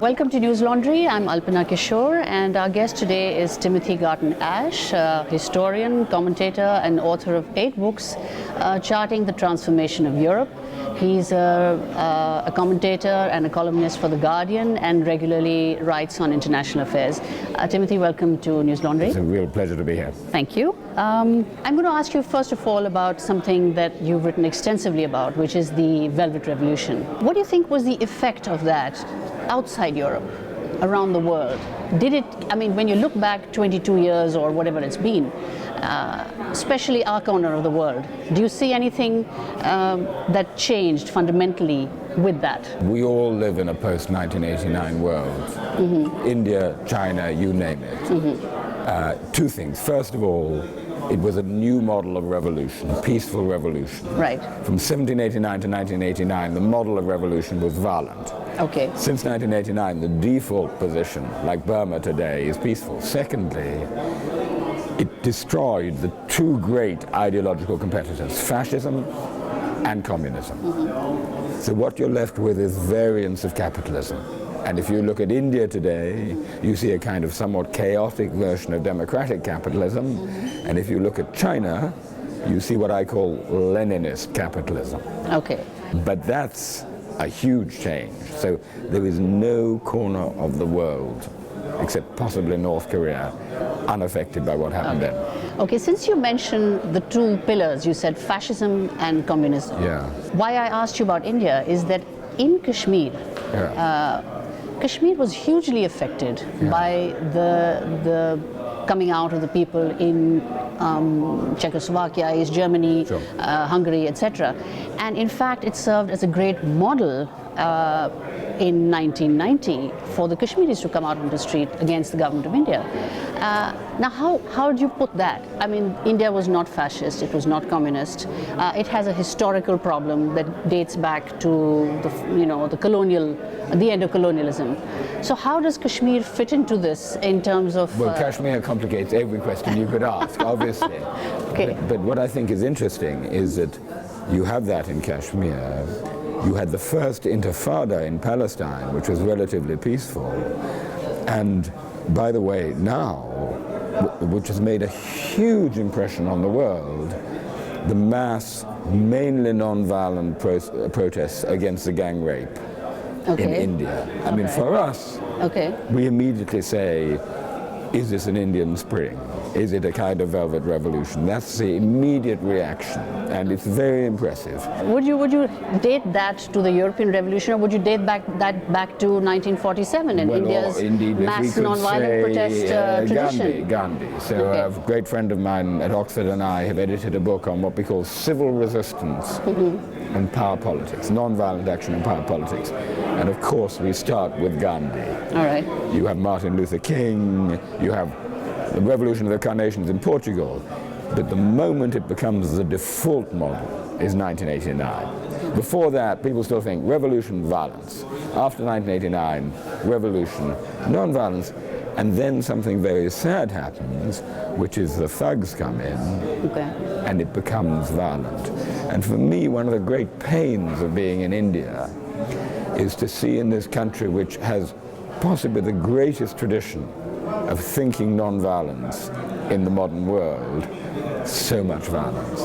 Welcome to News Laundry. I'm Alpana Kishore, and our guest today is Timothy Garton Ash, historian, commentator, and author of 8 books charting the transformation of Europe. He's a commentator and a columnist for The Guardian and regularly writes on international affairs. Timothy, welcome to News Laundry. It's a real pleasure to be here. Thank you. I'm going to ask you first of all about something that you've written extensively about, which is the Velvet Revolution. What do you think was the effect of that outside Europe, around the world? Did it, I mean, when you look back 22 years or whatever it's been, especially our corner of the world, do you see anything that changed fundamentally with that? We all live in a post-1989 world. Mm-hmm. India, China, you name it. Mm-hmm. 2 things. First of all, it was a new model of revolution, peaceful revolution. Right. From 1789 to 1989, the model of revolution was violent. Okay. Since 1989, the default position, like Burma today, is peaceful. Secondly, it destroyed the 2 great ideological competitors, fascism and communism. Mm-hmm. So what you're left with is variants of capitalism. And if you look at India today, you see a kind of somewhat chaotic version of democratic capitalism. Mm-hmm. And if you look at China, you see what I call Leninist capitalism. Okay. But that's a huge change. So there is no corner of the world, except possibly North Korea, unaffected by what happened then. Okay, since you mentioned the 2 pillars, you said fascism and communism. Yeah. Why I asked you about India is that in Kashmir, Kashmir was hugely affected by the coming out of the people in Czechoslovakia, East Germany, sure. Hungary, etc. And in fact, it served as a great model in 1990 for the Kashmiris to come out on the street against the government of India. Now, how do you put that? I mean, India was not fascist, it was not communist. It has a historical problem that dates back to the end of colonialism. So how does Kashmir fit into this in terms of... Well, Kashmir complicates every question you could ask, obviously. Okay. But what I think is interesting is that you have that in Kashmir. You had the first intifada in Palestine, which was relatively peaceful. And by the way, now, which has made a huge impression on the world, the mass, mainly non-violent protests against the gang rape in India. I mean, for us, we immediately say, is this an Indian Spring? Is it a kind of velvet revolution? That's the immediate reaction, and it's very impressive. Would you date that to the European Revolution, or would you date back to 1947 and India's mass non-violent protest tradition? Gandhi. So a great friend of mine at Oxford and I have edited a book on what we call civil resistance and power politics, non-violent action and power politics. And of course, we start with Gandhi. All right. You have Martin Luther King, you have the Revolution of the Carnations in Portugal, but the moment it becomes the default model is 1989. Before that, people still think revolution, violence. After 1989, revolution, non-violence, and then something very sad happens, which is the thugs come in, and it becomes violent. And for me, one of the great pains of being in India is to see in this country, which has possibly the greatest tradition of thinking non-violence in the modern world, so much violence.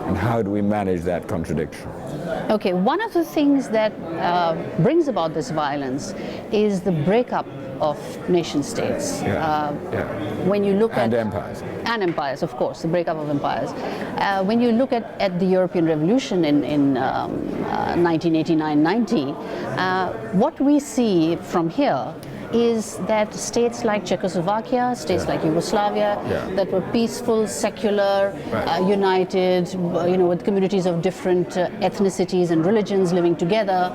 And how do we manage that contradiction? Okay, one of the things that brings about this violence is the breakup of nation states. When you look at empires. And empires, of course, the breakup of empires. When you look at the European Revolution in 1989-90, what we see from here is that states like Czechoslovakia, states like Yugoslavia, that were peaceful, secular, united, with communities of different ethnicities and religions living together,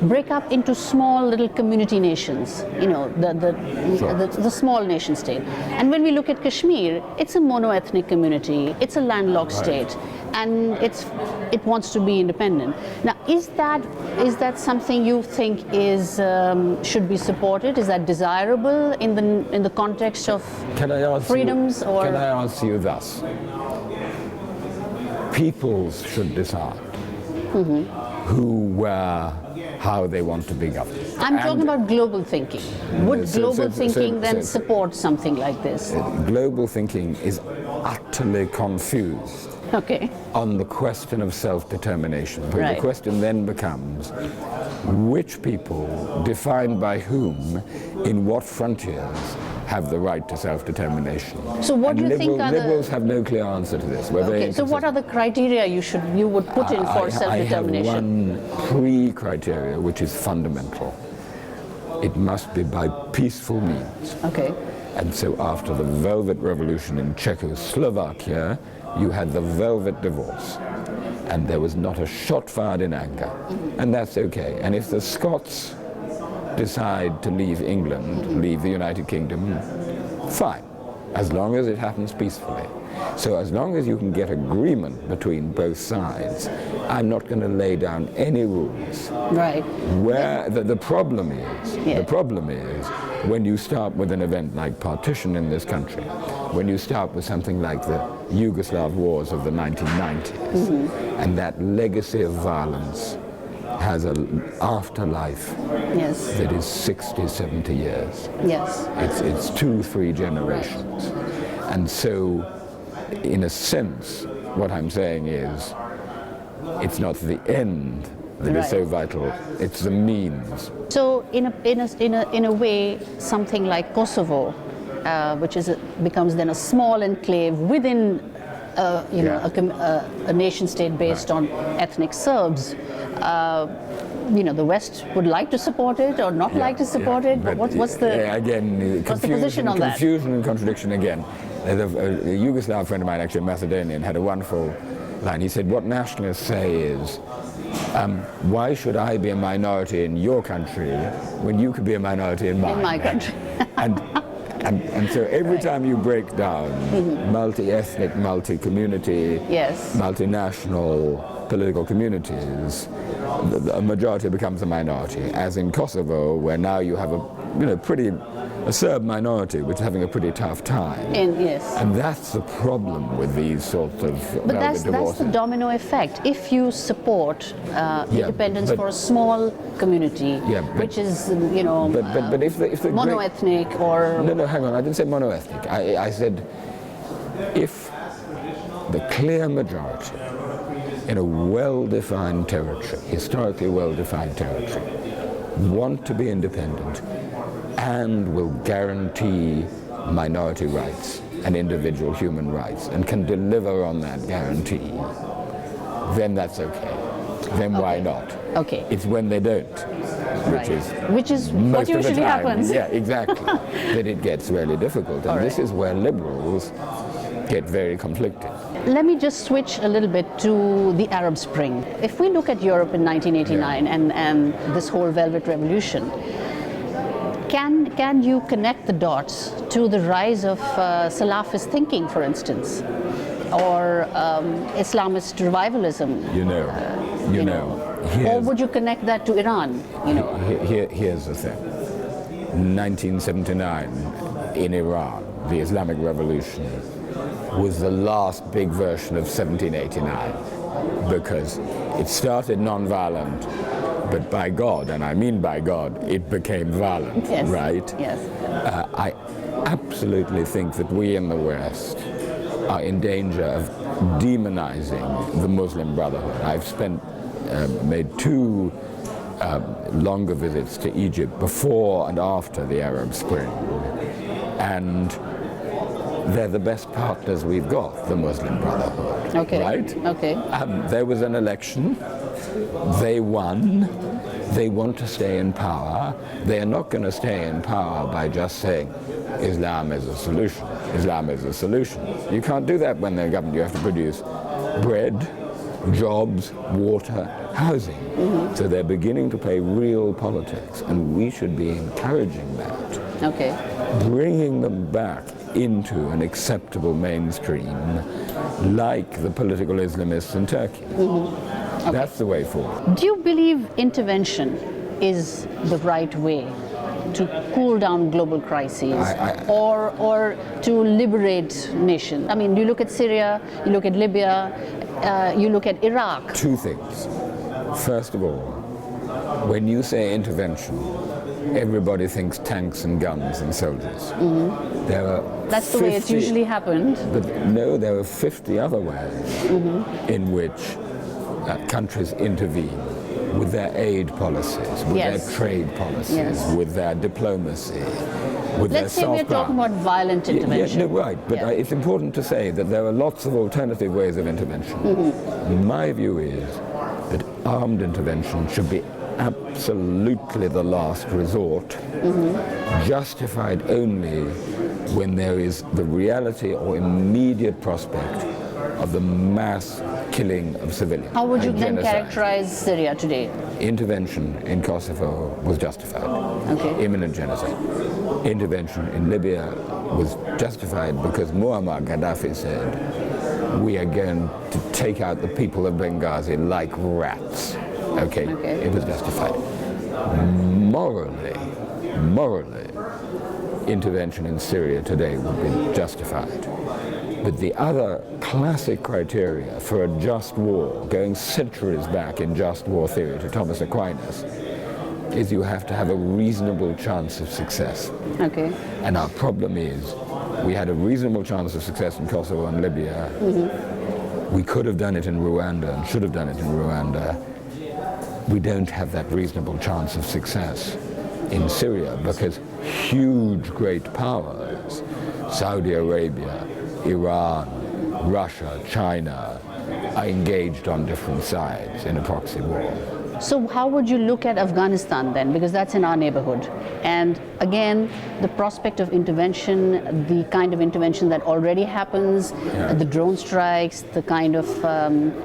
break up into small little community nations, the small nation state. And when we look at Kashmir, it's a mono-ethnic community, it's a landlocked state, and it wants to be independent. Now, is that something you think should be supported? Is that desirable in the context of freedoms? Can I answer you thus? Peoples should decide. who were how they want to be governed. I'm talking about global thinking. Would global thinking then support something like this? Global thinking is utterly confused on the question of self-determination. Right. The question then becomes, which people, defined by whom, in what frontiers, have the right to self-determination? So what do you think are liberals have no clear answer to this. Okay, so what are the criteria you would put in for self-determination? I have one pre-criteria which is fundamental. It must be by peaceful means. Okay. And so after the Velvet Revolution in Czechoslovakia, you had the Velvet Divorce. And there was not a shot fired in anger. And that's okay. And if the Scots decide to leave England, leave the United Kingdom, fine, as long as it happens peacefully. So as long as you can get agreement between both sides, I'm not going to lay down any rules. Right. Where the problem is when you start with an event like partition in this country, when you start with something like the Yugoslav wars of the 1990s, and that legacy of violence has an afterlife that is 60, 70 years. Yes. It's 2-3 generations. And so, in a sense, what I'm saying is, it's not the end that is so vital, it's the means. So, in a way, something like Kosovo, which becomes then a small enclave within a nation state based on ethnic Serbs. The West would like to support it or not like to support it. But what's the position on that? Confusion and contradiction again. A Yugoslav friend of mine, actually a Macedonian, had a wonderful line. He said, what nationalists say is, why should I be a minority in your country when you could be a minority in mine? In my country. And so every time you break down multi-ethnic, multi-community, multinational political communities, a majority becomes a minority, as in Kosovo, where now you have a Serb minority which is having a pretty tough time. And that's the problem with these sorts of that's the domino effect. If you support independence for a small community, which is but if the mono-ethnic or no, hang on, I didn't say mono-ethnic. I said if the clear majority in a well-defined territory, historically well-defined territory, want to be independent and will guarantee minority rights and individual human rights and can deliver on that guarantee, then that's okay. Then why not? Okay. It's when they don't, which is what usually happens. Yeah, exactly. That it gets really difficult, and this is where liberals get very conflicted. Let me just switch a little bit to the Arab Spring. If we look at Europe in 1989 and this whole Velvet Revolution, can you connect the dots to the rise of Salafist thinking, for instance, or Islamist revivalism? Or would you connect that to Iran? Here's the thing. 1979 in Iran, the Islamic Revolution was the last big version of 1789 because it started non-violent, but by God, and I mean by God, it became violent, right? Yes. I absolutely think that we in the West are in danger of demonizing the Muslim Brotherhood. I've made 2 longer visits to Egypt before and after the Arab Spring, and they're the best partners we've got, the Muslim Brotherhood. Okay. Right? Okay. There was an election. They won. They want to stay in power. They are not going to stay in power by just saying Islam is a solution. Islam is a solution. You can't do that when they're government. You have to produce bread, jobs, water, housing. So they're beginning to play real politics, and we should be encouraging that. Okay. Bringing them back into an acceptable mainstream, like the political Islamists in Turkey. Okay. That's the way forward. Do you believe intervention is the right way to cool down global crises or to liberate nations? I mean, you look at Syria, you look at Libya, you look at Iraq. 2 things. First of all, when you say intervention, everybody thinks tanks and guns and soldiers. There are That's the way it's usually happened. But no, there are 50 other ways in which countries intervene with their aid policies, with their trade policies, with their diplomacy, with Let's say their we're talking about violent intervention. Right, but it's important to say that there are lots of alternative ways of intervention. My view is that armed intervention should be absolutely the last resort, justified only when there is the reality or immediate prospect of the mass killing of civilians. How would you then genocide. characterize Syria today? Intervention in Kosovo was justified. Okay. Imminent genocide. Intervention in Libya was justified because Muammar Gaddafi said, we are going to take out the people of Benghazi like rats. Okay. It was justified. Morally, intervention in Syria today would be justified. But the other classic criteria for a just war, going centuries back in just war theory to Thomas Aquinas, is you have to have a reasonable chance of success. Okay. And our problem is, we had a reasonable chance of success in Kosovo and Libya. We could have done it in Rwanda and should have done it in Rwanda. We don't have that reasonable chance of success in Syria because huge, great powers, Saudi Arabia, Iran, Russia, China, are engaged on different sides in a proxy war. So how would you look at Afghanistan then? Because that's in our neighborhood. And again, the prospect of intervention, the kind of intervention that already happens, the drone strikes, the kind of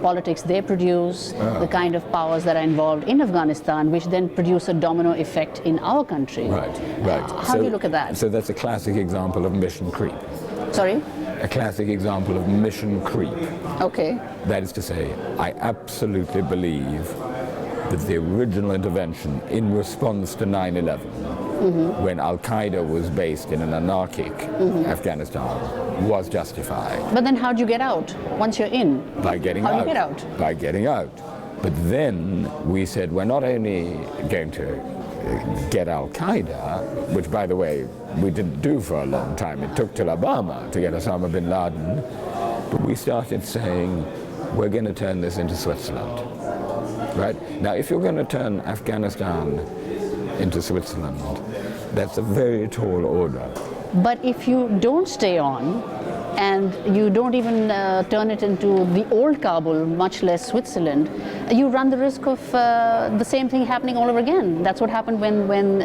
politics they produce, the kind of powers that are involved in Afghanistan, which then produce a domino effect in our country. Right. How do you look at that? So that's a classic example of mission creep. Sorry? A classic example of mission creep. Okay. That is to say, I absolutely believe that the original intervention in response to 9/11, when Al-Qaeda was based in an anarchic Afghanistan, was justified. But then how do you get out once you're in? By getting How out. do you get out? By getting out. But then we said we're not only going to get Al-Qaeda, which by the way we didn't do for a long time. It took till Obama to get Osama bin Laden. But we started saying we're going to turn this into Switzerland. Right? Now, if you're going to turn Afghanistan into Switzerland, that's a very tall order. But if you don't stay on, and you don't even turn it into the old Kabul, much less Switzerland, you run the risk of the same thing happening all over again. That's what happened when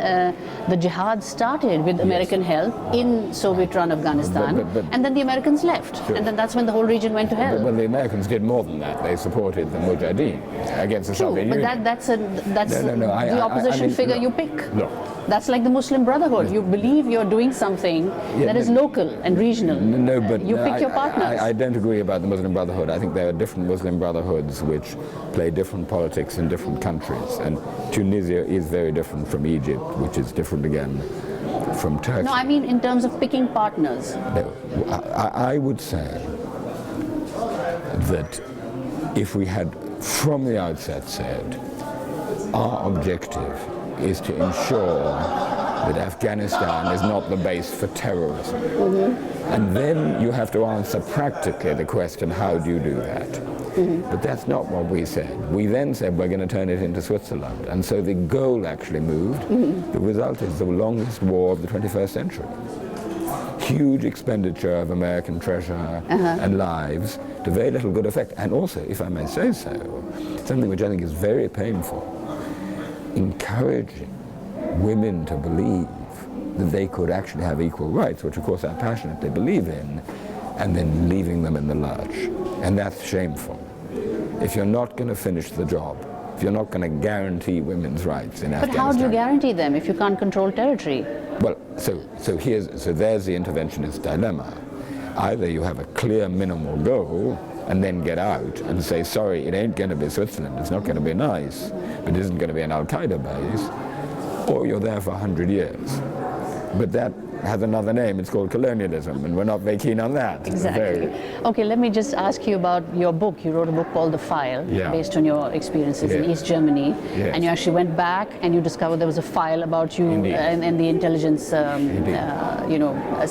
the jihad started with American help in Soviet-run Afghanistan, and then the Americans left, and then that's when the whole region went to hell. But the Americans did more than that. They supported the Mujahideen against the Soviet Union. But that's the opposition figure you pick. Look. That's like the Muslim Brotherhood. You believe you're doing something that is local and regional. No, but you pick your partners. I don't agree about the Muslim Brotherhood. I think there are different Muslim Brotherhoods which play different politics in different countries. And Tunisia is very different from Egypt, which is different again from Turkey. No, I mean in terms of picking partners. No, I would say that if we had from the outset said our objective is to ensure that Afghanistan is not the base for terrorism. And then you have to answer practically the question, how do you do that? But that's not what we said. We then said we're going to turn it into Switzerland. And so the goal actually moved. The result is the longest war of the 21st century. Huge expenditure of American treasure and lives to very little good effect. And also, if I may say so, something which I think is very painful, encouraging women to believe that they could actually have equal rights, which of course I passionately believe in, and then leaving them in the lurch. And that's shameful. If you're not going to finish the job, if you're not going to guarantee women's rights in Afghanistan. But how do you guarantee them if you can't control territory? Well, so there's the interventionist dilemma. Either you have a clear minimal goal and then get out and say, sorry, it ain't going to be Switzerland, it's not going to be nice, but it isn't going to be an Al-Qaeda base, or you're there for 100 years. But that has another name. It's called colonialism, and we're not very keen on that. Exactly. Okay, let me just ask you about your book. You wrote a book called The File, based on your experiences in East Germany, and you actually went back and you discovered there was a file about you and the intelligence,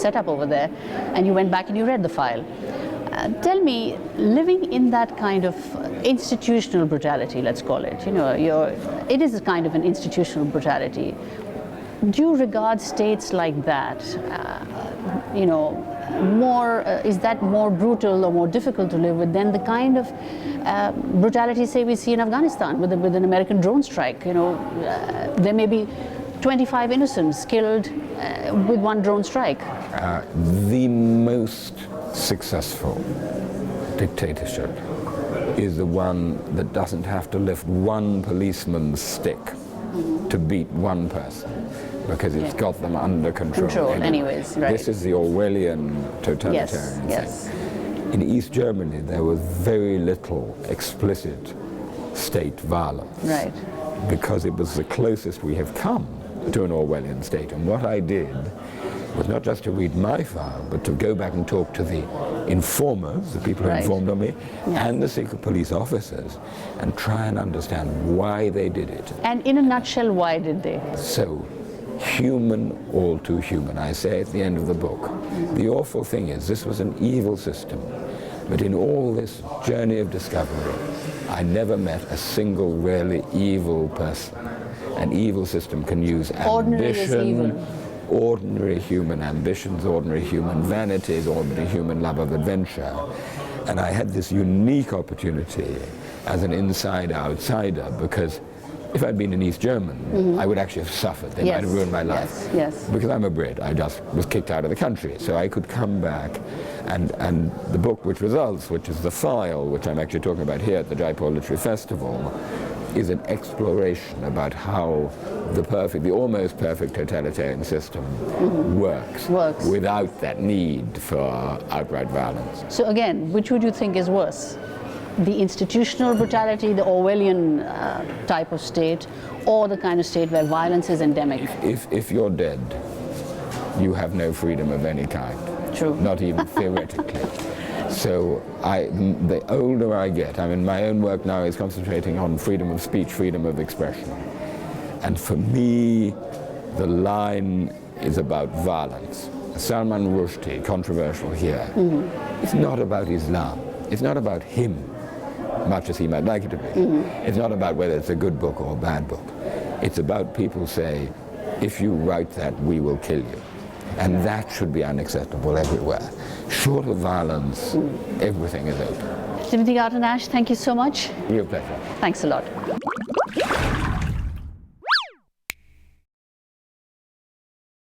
setup over there, and you went back and you read the file. Tell me, living in that kind of institutional brutality, let's call it, it is a kind of an institutional brutality. Do you regard states like that, is that more brutal or more difficult to live with than the kind of brutality, say, we see in Afghanistan with an American drone strike? There may be 25 innocents killed with one drone strike. The most successful dictatorship is the one that doesn't have to lift one policeman's stick to beat one person, because it's got them under control anyways. Right. This is the Orwellian totalitarian thing. In East Germany, there was very little explicit state violence, because it was the closest we have come to an Orwellian state. And what I did was not just to read my file, but to go back and talk to the informers, the people who informed on me, and the secret police officers, and try and understand why they did it. And in a nutshell, why did they? So, human, all too human. I say at the end of the book, the awful thing is this was an evil system, but in all this journey of discovery, I never met a single really evil person. An evil system can use ambition, ordinary human ambitions, ordinary human vanities, ordinary human love of adventure. And I had this unique opportunity as an insider-outsider, because if I'd been an East German, I would actually have suffered. They might have ruined my life. Because I'm a Brit, I just was kicked out of the country. So I could come back, and the book which results, which is The File, which I'm actually talking about here at the Jaipur Literary Festival, is an exploration about how the almost perfect totalitarian system works without that need for outright violence. So again, which would you think is worse? The institutional brutality, the Orwellian type of state, or the kind of state where violence is endemic? If you're dead, you have no freedom of any kind. True. Not even theoretically. So the older I get, my own work now is concentrating on freedom of speech, freedom of expression. And for me, the line is about violence. Salman Rushdie, controversial here, it's not about Islam. It's not about him, much as he might like it to be. It's not about whether it's a good book or a bad book. It's about people say, if you write that, we will kill you. And that should be unacceptable everywhere. Short of violence, everything is open. Timothy Garton Ash, thank you so much. Real pleasure. Thanks a lot.